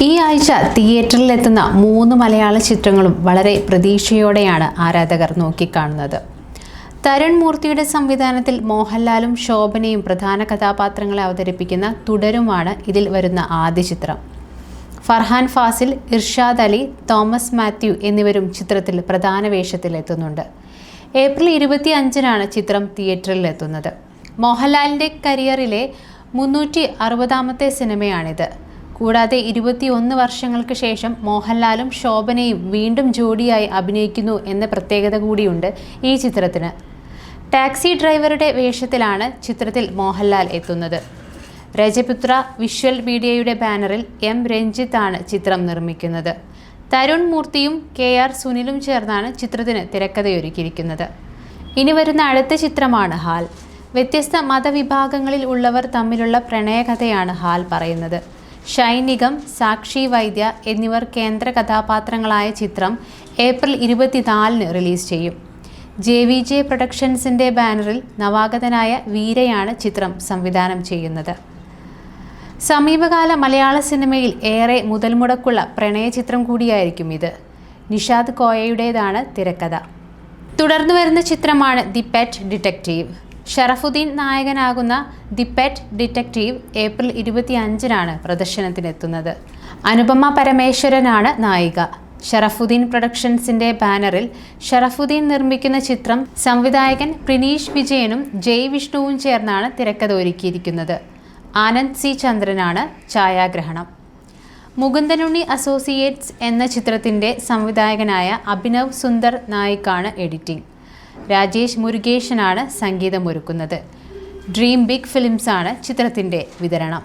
ഈ ആഴ്ച തിയേറ്ററിലെത്തുന്ന 3 മലയാള ചിത്രങ്ങളും വളരെ പ്രതീക്ഷയോടെയാണ് ആരാധകർ നോക്കിക്കാണുന്നത്. തരുൺ മൂർത്തിയുടെ സംവിധാനത്തിൽ മോഹൻലാലും ശോഭനയും പ്രധാന കഥാപാത്രങ്ങളെ അവതരിപ്പിക്കുന്ന തുടരുമാണ് ഇതിൽ വരുന്ന ആദ്യ ചിത്രം. ഫർഹാൻ ഫാസിൽ, ഇർഷാദ് അലി, തോമസ് മാത്യു എന്നിവരും ചിത്രത്തിൽ പ്രധാന വേഷത്തിലെത്തുന്നുണ്ട്. ഏപ്രിൽ 25-നാണ് ചിത്രം തിയേറ്ററിലെത്തുന്നത്. മോഹൻലാലിൻ്റെ കരിയറിലെ 360-ാമത്തെ സിനിമയാണിത്. കൂടാതെ 21 വർഷങ്ങൾക്ക് ശേഷം മോഹൻലാലും ശോഭനയും വീണ്ടും ജോഡിയായി അഭിനയിക്കുന്നു എന്ന പ്രത്യേകത കൂടിയുണ്ട് ഈ ചിത്രത്തിന്. ടാക്സി ഡ്രൈവറുടെ വേഷത്തിലാണ് ചിത്രത്തിൽ മോഹൻലാൽ എത്തുന്നത്. രജപുത്ര വിഷ്വൽ മീഡിയയുടെ ബാനറിൽ എം രഞ്ജിത്ത് ആണ് ചിത്രം നിർമ്മിക്കുന്നത്. തരുൺ മൂർത്തിയും KR സുനിലും ചേർന്നാണ് ചിത്രത്തിന് തിരക്കഥയൊരുക്കിയിരിക്കുന്നത്. ഇനി വരുന്ന അടുത്ത ചിത്രമാണ് ഹാൽ. വ്യത്യസ്ത മതവിഭാഗങ്ങളിൽ ഉള്ളവർ തമ്മിലുള്ള പ്രണയകഥയാണ് ഹാൽ പറയുന്നത്. ഷൈൻ നിഗം, സാക്ഷി വൈദ്യ എന്നിവർ കേന്ദ്ര കഥാപാത്രങ്ങളായ ചിത്രം ഏപ്രിൽ 24-ന് റിലീസ് ചെയ്യും. JVJ പ്രൊഡക്ഷൻസിൻ്റെ ബാനറിൽ നവാഗതനായ വീരയാണ് ചിത്രം സംവിധാനം ചെയ്യുന്നത്. സമീപകാല മലയാള സിനിമയിൽ ഏറെ മുതൽമുടക്കുള്ള പ്രണയചിത്രം കൂടിയായിരിക്കും ഇത്. നിഷാദ് കോയയുടേതാണ് തിരക്കഥ. തുടർന്നു വരുന്ന ചിത്രമാണ് ദി പെറ്റ് ഡിറ്റക്റ്റീവ്. ഷറഫുദ്ദീൻ നായകനാകുന്ന ദി പെറ്റ് ഡിറ്റക്റ്റീവ് ഏപ്രിൽ 25-നാണ് പ്രദർശനത്തിനെത്തുന്നത്. അനുപമ പരമേശ്വരനാണ് നായിക. ഷറഫുദ്ദീൻ പ്രൊഡക്ഷൻസിൻ്റെ ബാനറിൽ ഷറഫുദ്ദീൻ നിർമ്മിക്കുന്ന ചിത്രം സംവിധായകൻ പ്രിനീഷ് വിജയനും ജയ് വിഷ്ണുവും ചേർന്നാണ് തിരക്കഥ ഒരുക്കിയിരിക്കുന്നത്. ആനന്ദ് C ചന്ദ്രനാണ് ഛായാഗ്രഹണം. മുകുന്ദനുണ്ണി അസോസിയേറ്റ്സ് എന്ന ചിത്രത്തിൻ്റെ സംവിധായകനായ അഭിനവ് സുന്ദർ നായിക്കാണ് എഡിറ്റിംഗ്. രാജേഷ് മുരുകേശനാണ് സംഗീതമൊരുക്കുന്നത്. ഡ്രീം ബിഗ് ഫിലിംസാണ് ചിത്രത്തിൻ്റെ വിതരണം.